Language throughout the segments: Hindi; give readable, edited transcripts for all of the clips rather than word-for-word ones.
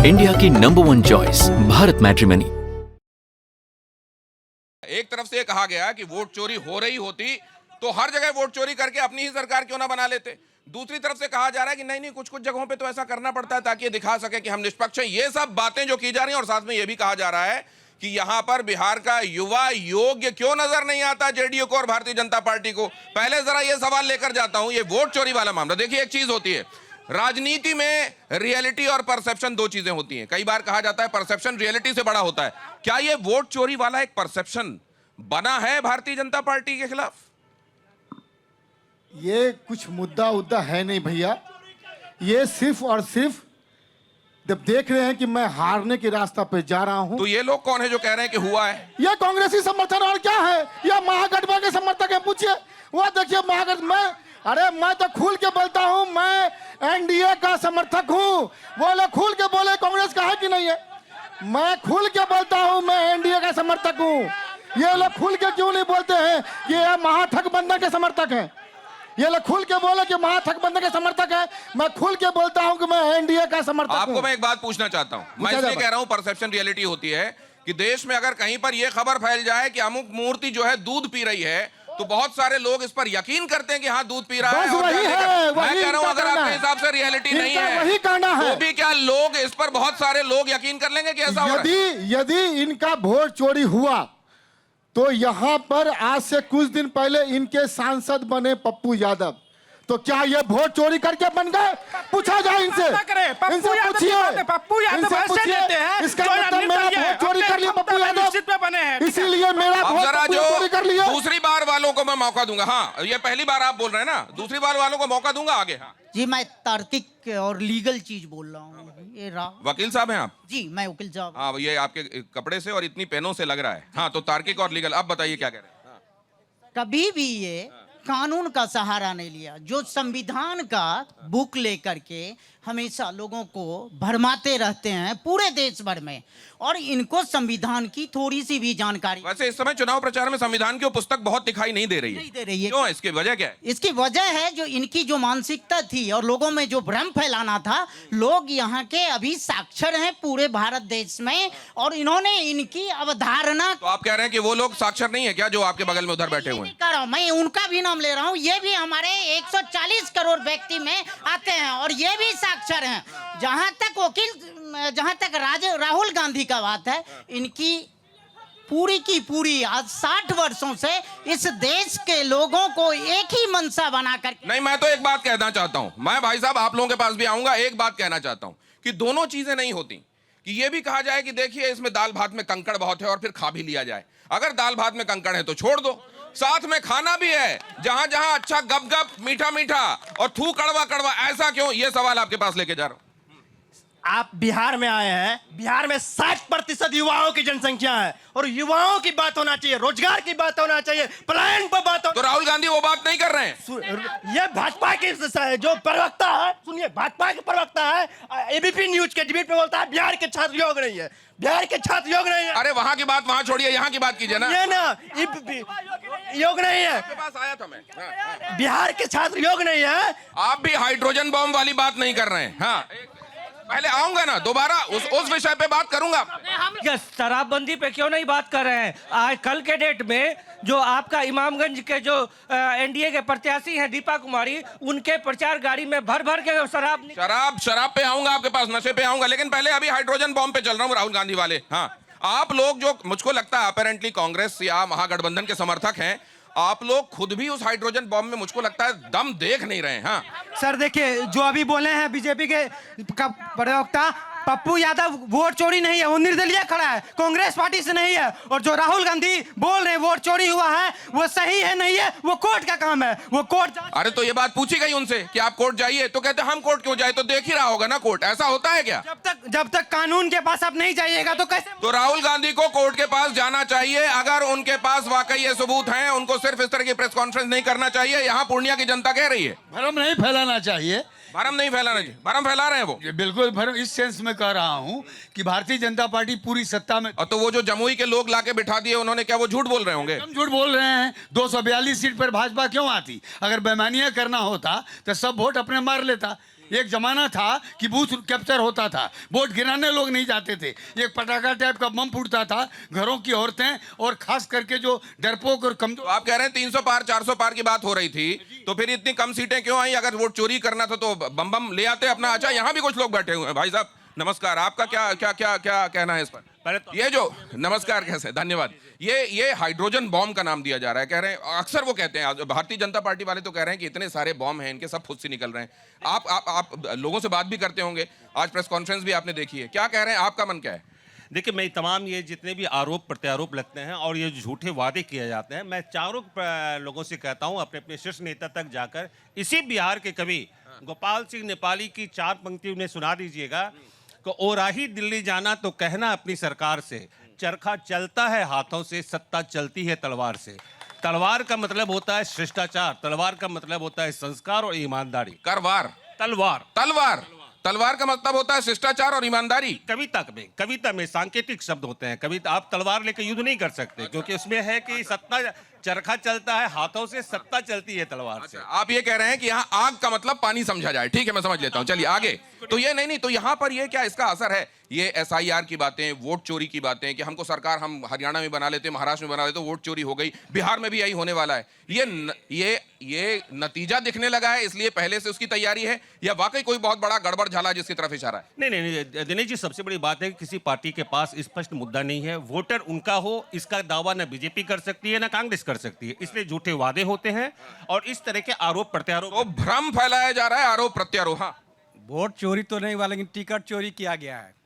इंडिया की #1 चॉइस भारत मैट्रिमनी। एक तरफ से ये कहा गया कि वोट चोरी हो रही होती तो हर जगह वोट चोरी करके अपनी ही सरकार क्यों ना बना लेते। दूसरी तरफ से कहा जा रहा है कि नहीं नहीं, कुछ कुछ जगहों पे तो ऐसा करना पड़ता है ताकि ये दिखा सके कि हम निष्पक्ष हैं। ये सब बातें जो की जा रही हैं, और साथ में ये भी कहा जा रहा है कि यहां पर बिहार का युवा योग्य क्यों नजर नहीं आता जेडीयू को और भारतीय जनता पार्टी को। पहले जरा ये सवाल लेकर जाता हूं, ये वोट चोरी वाला मामला। देखिए, एक चीज होती है राजनीति में, रियलिटी और परसेप्शन दो चीजें होती हैं। कई बार कहा जाता है परसेप्शन रियलिटी से बड़ा होता है। क्या ये वोट चोरी वाला एक परसेप्शन बना है भारतीय जनता पार्टी के खिलाफ? ये कुछ मुद्दा उद्दा है नहीं भैया, ये सिर्फ और सिर्फ जब देख रहे हैं कि मैं हारने के रास्ता पे जा रहा हूं। तो ये लोग कौन है जो कह रहे हैं कि हुआ है? ये कांग्रेसी समर्थन और क्या है? ये महागठबंधन के समर्थक है, पूछिए। वो देखिए महागठबंधन, अरे मैं तो खुल के बोलता हूं, मैं एनडीए का समर्थक हूं। वो लोग खुल के बोले कांग्रेस का है कि नहीं है। मैं खुल के बोलता हूं मैं एनडीए का समर्थक हूं। ये लोग खुल के क्यों नहीं बोलते हैं कि ये महागठबंधन के समर्थक हैं? ये लोग खुल के बोले कि महागठबंधन के समर्थक है। मैं खुल के बोलता हूं कि मैं एनडीए का समर्थक हूं। आपको मैं एक बात पूछना चाहता हूं, मैं इसलिए कह रहा हूं परसेप्शन रियलिटी होती है कि देश में अगर कहीं पर यह खबर फैल जाए कि अमुक मूर्ति जो है दूध पी रही है, तो बहुत सारे लोग इस पर यकीन करते हैं कि हाँ दूध पी रहा है। वही है, मैं कह रहा हूं अगर आपके हिसाब से रियलिटी नहीं है वही कहना है, तो भी क्या लोग इस पर, बहुत सारे लोग यकीन कर लेंगे कि ऐसा हो रहा है? यदि इनका वोट चोरी हुआ तो यहां पर आज से कुछ दिन पहले इनके सांसद बने पप्पू यादव, तो क्या ये वोट चोरी करके बन गए? पूछा जाए इनसे, इनसे पूछिए, पप्पू यादव ऐसे लेते हैं इसका मतलब मेरा वोट चोरी कर लिया पप्पू यादव, बने हैं, इसीलिए मेरा अब वोट जरा पप्पू जो चोरी कर लिया। दूसरी बार वालों को मैं मौका दूंगा। हाँ, ये पहली बार आप बोल रहे हैं ना, दूसरी बार वालों को मौका दूंगा आगे। हाँ जी, मैं तार्किक और लीगल चीज बोल रहा हूँ। ये वकील साहब हैं आप? जी, मैं वकील साहब। हाँ, ये आपके कपड़े से और इतनी पेनों से लग रहा है। हाँ, तो तार्किक और लीगल, अब बताइए क्या कह रहे हैं? कभी भी ये कानून का सहारा नहीं लिया, जो संविधान का बुक लेकर के हमेशा लोगों को भरमाते रहते हैं पूरे देश भर में, और इनको संविधान की थोड़ी सी भी जानकारी। वैसे इस समय चुनाव प्रचार में संविधान की वो पुस्तक बहुत दिखाई नहीं दे रही है। नहीं दे रही है। क्यों? इसकी वजह क्या है? इसकी वजह है जो इनकी जो मानसिकता थी और लोगों में जो भ्रम फैलाना था। लोग यहाँ के अभी साक्षर हैं पूरे भारत देश में, और इन्होंने इनकी अवधारणा। तो आप कह रहे हैं कि वो लोग साक्षर नहीं है क्या जो आपके बगल में उधर बैठे हुए हैं? कह रहा हूं, मैं उनका भी नाम ले रहा हूं। ये भी हमारे 140 करोड़ व्यक्ति में आते हैं और ये भी साक्षर हैं। जहां तक राहुल गांधी का बात है, इनकी पूरी की पूरी आज 60 वर्षों से इस देश के लोगों को एक ही मनसा बनाकर। नहीं, मैं तो एक बात कहना चाहता हूं, मैं भाई साहब आप लोगों के पास भी आऊंगा। एक बात कहना चाहता हूं कि दोनों चीजें नहीं होती, कि ये भी कहा जाए कि देखिए इसमें दाल भात में कंकड़ बहुत है और फिर खा भी लिया जाए। अगर दाल भात में कंकड़ है तो छोड़ दो, साथ में खाना भी है, जहां जहां अच्छा गप गप मीठा मीठा और थू कड़वा कड़वा, ऐसा क्यों? ये सवाल आपके पास लेके जा रहा हूं। आप बिहार में आए हैं, बिहार में 60% युवाओं की जनसंख्या है, और युवाओं की बात होना चाहिए, रोजगार की बात होना चाहिए, पलायन पर बात हो। तो राहुल गांधी वो बात नहीं कर रहे हैं। ये भाजपा के जो प्रवक्ता है, सुनिए, भाजपा के प्रवक्ता है, एबीपी न्यूज के डिबेट पे बोलता है बिहार के छात्र योग नहीं है, बिहार के छात्र योग नहीं है। अरे वहां की बात वहां छोड़िए, यहाँ की बात कीजिए ना। ये ना योग नहीं है, आपके पास आया था मैं। हाँ। बिहार के छात्र योग नहीं है। आप भी हाइड्रोजन बम वाली बात नहीं कर रहे हैं। हाँ, पहले आऊंगा ना दोबारा, उस विषय पे बात करूंगा। शराबबंदी पे क्यों नहीं बात कर रहे हैं? आज कल के डेट में जो आपका इमामगंज के जो एनडीए के प्रत्याशी हैं दीपा कुमारी, उनके प्रचार गाड़ी में भर भर के शराब पे आऊंगा, आपके पास नशे पे आऊंगा, लेकिन पहले अभी हाइड्रोजन बॉम्ब पे चल रहा हूँ, राहुल गांधी वाले। हाँ, आप लोग जो मुझको लगता है अपेरेंटली कांग्रेस या महागठबंधन के समर्थक हैं, आप लोग खुद भी उस हाइड्रोजन बॉम्ब में मुझको लगता है दम देख नहीं रहे हैं। हाँ सर, देखिए जो अभी बोले हैं बीजेपी के प्रवक्ता पप्पू यादव, वोट चोरी नहीं है, वो निर्दलीय खड़ा है, कांग्रेस पार्टी से नहीं है। और जो राहुल गांधी बोल रहे हैं वोट चोरी हुआ है, वो सही है नहीं है, वो कोर्ट का काम है, वो कोर्ट। अरे तो ये बात पूछी गई उनसे कि आप कोर्ट जाइए, तो कहते हम कोर्ट क्यों जाए? तो देख ही रहा होगा ना कोर्ट, ऐसा होता है क्या? जब तक कानून के पास आप नहीं जाइएगा तो कैसे? तो राहुल गांधी को कोर्ट के पास जाना चाहिए। अगर उनके पास वाकई ये सबूत हैं, उनको सिर्फ इस तरह की प्रेस कॉन्फ्रेंस नहीं करना चाहिए। यहाँ पूर्णिया की जनता कह रही है भ्रम नहीं फैलाना चाहिए। भरम नहीं फैलाना चाहिए। भरम फैला रहे हैं वो। बिल्कुल भरम इस सेंस में कह रहा हूं कि भारतीय जनता पार्टी पूरी सत्ता में। और तो वो जो जमुई के लोग लाके बिठा दिए उन्होंने, क्या वो झूठ बोल रहे होंगे? हम झूठ बोल रहे हैं। 242 सीट पर भाजपा क्यों आती? अगर बेईमानियां करना होता तो सब वोट अपने मार लेता। एक जमाना था कि बूथ कैप्चर होता था, वोट गिराने लोग नहीं जाते थे, एक पटाखा टाइप का बम फूटता था, घरों की औरतें और खास करके जो डरपोक और तो कमजोर। आप कह रहे हैं 300 पार 400 पार की बात हो रही थी, तो फिर इतनी कम सीटें क्यों आई? अगर वोट चोरी करना था तो बम बम ले आते अपना। अच्छा, यहाँ भी कुछ लोग बैठे हुए हैं। भाई साहब नमस्कार, आपका क्या क्या क्या क्या कहना है इस पर? ये जो नमस्कार कैसे, धन्यवाद। ये हाइड्रोजन बॉम्ब का नाम दिया जा रहा है, कह रहे हैं, अक्सर वो कहते हैं, भारतीय जनता पार्टी वाले तो कह रहे हैं कि इतने सारे बॉम्ब हैं, इनके सब खुद से निकल रहे हैं। आप लोगों से बात भी करते होंगे, आज प्रेस कॉन्फ्रेंस भी आपने देखी है, क्या कह रहे हैं, आपका मन क्या है? देखिए, मैं तमाम ये जितने भी आरोप प्रत्यारोप लगते हैं और ये झूठे वादे किए जाते हैं, मैं चारों लोगों से कहता हूं अपने अपने शीर्ष नेता तक जाकर इसी बिहार के कवि गोपाल सिंह नेपाली की 4 पंक्ति उन्हें सुना दीजिएगा कि ओराही दिल्ली जाना तो कहना अपनी सरकार से, चरखा चलता है हाथों से, सत्ता चलती है तलवार से। तलवार का मतलब होता है शिष्टाचार, तलवार का मतलब होता है संस्कार और ईमानदारी। करवार, तलवार तलवार, तलवार का मतलब होता है शिष्टाचार और ईमानदारी। कविता में सांकेतिक शब्द होते हैं। कविता, आप तलवार लेकर युद्ध नहीं कर सकते, क्योंकि उसमें है कि सत्ता, चरखा चलता है हाथों से, सत्ता चलती है तलवार से। आप ये कह रहे हैं कि यहाँ आग का मतलब पानी समझा जाए, ठीक है, मैं समझ लेता हूँ, चलिए आगे। तो ये नहीं, तो यहाँ पर ये क्या इसका असर है? ये SIR की बातें, वोट चोरी की बातें, कि हमको सरकार हम हरियाणा में बना लेते, महाराष्ट्र में बना लेते, वोट चोरी हो गई, बिहार में भी यही होने वाला है। ये नतीजा दिखने लगा है, इसलिए पहले से उसकी तैयारी है, या वाकई कोई बहुत बड़ा गड़बड़ झाला जिसकी तरफ इशारा है? नहीं, दिनेश जी, सबसे बड़ी बात है कि किसी पार्टी के पास स्पष्ट मुद्दा नहीं है। वोटर उनका हो, इसका दावा न बीजेपी कर सकती है न कांग्रेस कर सकती है, इसलिए झूठे वादे होते हैं और इस तरह के आरोप प्रत्यारोप। तो भ्रम फैलाया जा रहा है, आरोप प्रत्यारोप। हाँ, वोट चोरी तो नहीं हुआ, लेकिन टिकट चोरी किया गया है।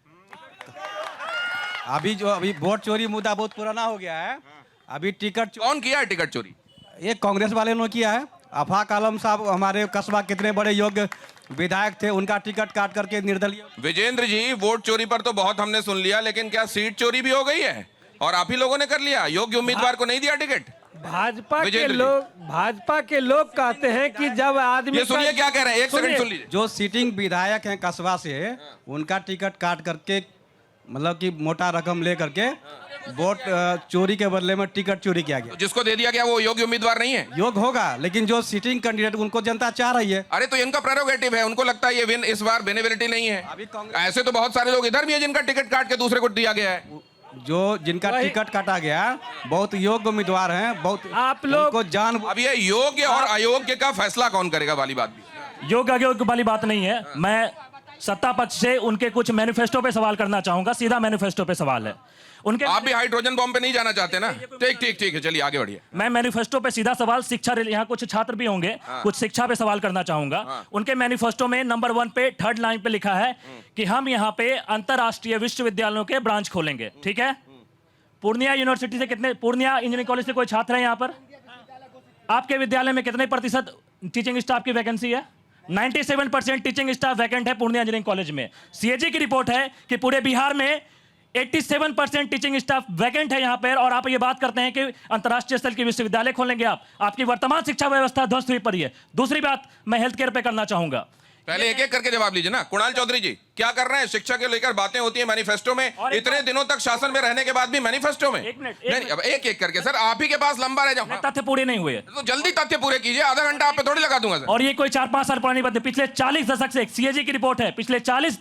अभी वोट चोरी मुद्दा बहुत पुराना हो गया है। अभी टिकट कौन किया है टिकट चोरी? ये कांग्रेस वाले ने किया है। आफाक आलम साहब हमारे कस्बा कितने बड़े योग्य विधायक थे, उनका टिकट काट करके निर्दलीय। विजेंद्र जी, वोट चोरी पर तो बहुत हमने सुन लिया, लेकिन क्या सीट चोरी भी हो गई है? और आप ही लोगों ने कर लिया, योग्य उम्मीदवार को नहीं दिया टिकट? भाजपा के लोग कहते हैं कि जब आदमी, ये सुनिए क्या कह रहे हैं, एक सेकंड सुन लीजिए। जो सिटिंग विधायक हैं कस्बा से, उनका टिकट काट करके, मतलब कि मोटा रकम ले करके वोट चोरी के बदले में टिकट चोरी किया गया। जिसको दे दिया गया वो योग्य उम्मीदवार नहीं है? योग्य होगा, लेकिन जो सिटिंग कैंडिडेट उनको जनता चाह रही है। अरे तो इनका प्रेरोगेटिव है, उनको लगता है ये विन इस बार बेनिफिट नहीं है। ऐसे तो बहुत सारे लोग इधर भी है जिनका टिकट काट के दूसरे को दिया गया है। जिनका टिकट काटा गया बहुत योग्य उम्मीदवार हैं, बहुत आप लोग को जान। अब ये योग्य और अयोग्य का फैसला कौन करेगा वाली बात भी? योग्य अयोग्य वाली बात नहीं है। मैं सत्ता पक्ष से उनके कुछ मैनिफेस्टो पे सवाल करना चाहूंगा, सीधा मैनिफेस्टो पे सवाल है उनके। आप भी हाइड्रोजन बॉम्ब पे नहीं जाना चाहते ना? ठीक है, चलिए आगे बढ़िए। मैं मैनिफेस्टो पे सीधा सवाल, शिक्षा, यहाँ कुछ छात्र भी होंगे, कुछ शिक्षा पे सवाल करना चाहूंगा। उनके मैनिफेस्टो में नंबर 1 पे 3rd लाइन पे लिखा है कि हम यहाँ पे अंतरराष्ट्रीय विश्वविद्यालयों के ब्रांच खोलेंगे, ठीक है। पूर्णिया यूनिवर्सिटी से कितने, पूर्णिया इंजीनियरिंग कॉलेज से कोई छात्र है यहाँ पर? आपके विद्यालय में कितने प्रतिशत टीचिंग स्टाफ की वैकेंसी है? 97% टीचिंग स्टाफ वैकेंट है पूर्णिया इंजीनियरिंग कॉलेज में। CAG की रिपोर्ट है कि पूरे बिहार में 87% टीचिंग स्टाफ वैकेंट है यहाँ पर, और आप ये बात करते हैं कि अंतर्राष्ट्रीय स्तर की विश्वविद्यालय खोलेंगे आप। आपकी वर्तमान शिक्षा व्यवस्था ध्वस्त हुई पड़ी है। दूसरी बात मैं हेल्थ केयर पे करना चाहूंगा। पहले एक एक करके जवाब लीजिए ना। कुणाल चौधरी जी, क्या कर रहे हैं? शिक्षा के लेकर बातें होती है मैनिफेस्टो में, इतने दिनों तक शासन में रहने के बाद भी मैनिफेस्टो में? नहीं, अब एक एक करके सर, आप ही के पास लंबा रह जाऊंगा। तथ्य पूरे नहीं हुए तो जल्दी तथ्य पूरे कीजिए, आधा घंटा आप पे थोड़ी लगा दूंगा सर। और ये कोई 4-5 साल पुरानी बात है, पिछले 40 दशक से, CAG की रिपोर्ट है, पिछले 40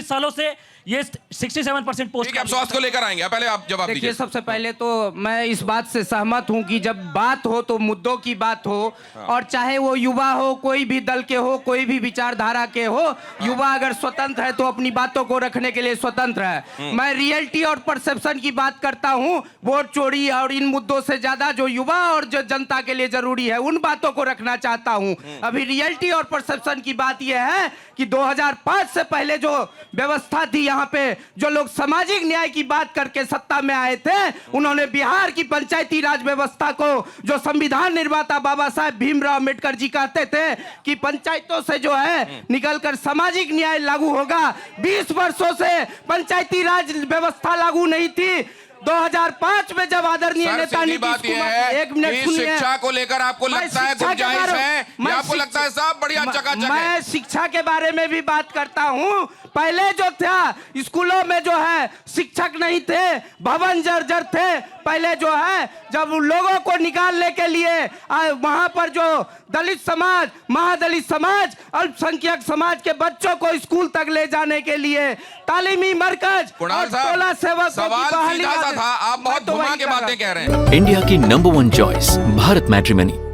सालों से ये 67% पोस्ट। ठीक है, आप स्वास्थ्य को लेकर आएंगे, पहले आप जवाब दीजिए। देखिए, सबसे पहले तो मैं इस बात से सहमत हूं कि जब बात हो तो मुद्दों की बात हो, और चाहे वो युवा हो, कोई भी दल के हो, कोई भी विचारधारा के हो, युवा अगर स्वतंत्र है तो अपनी बातों को रखने के लिए स्वतंत्र है। मैं रियलिटी और परसेप्शन की बात करता हूं, वोट चोरी और इन मुद्दों से ज्यादा जो युवा और जो जनता के लिए जरूरी है उन बातों को रखना चाहता हूं। अभी रियलिटी और परसेप्शन की बात यह है कि 2005 से पहले जो व्यवस्था थी यहाँ पे, जो लोग सामाजिक न्याय की बात करके सत्ता में आए थे, उन्होंने बिहार की पंचायती राज व्यवस्था को, जो संविधान निर्माता बाबा साहेब भीमराव अम्बेडकर जी कहते थे कि पंचायतों से जो है निकलकर सामाजिक न्याय लागू होगा, 20 वर्षों से पंचायती राज व्यवस्था लागू नहीं थी। 2005 में जब आदरणीय सर, नेता सीधी नीतीश बात यह कुमार, है एक मिनट कि सुनिए, शिक्षा को लेकर आपको मैं लगता है शिक्षा के गुंजाइश बारे- है मैं या आपको लगता है सब बढ़िया चकाचक है? मैं शिक्षा के बारे में भी बात करता हूँ। पहले जो था स्कूलों में जो है शिक्षक नहीं थे, भवन जर्जर थे। पहले जो है जब उन लोगों को निकालने के लिए वहां पर जो दलित समाज, महादलित समाज, अल्पसंख्यक समाज के बच्चों को स्कूल तक ले जाने के लिए तालीमी मरकज कुणाल और साहब, टोला सेवक सवाल सीधा सा था, आप बहुत घुमा के बातें कह रहे हैं। इंडिया की नंबर 1 चॉइस भारत मैट्रिमनी।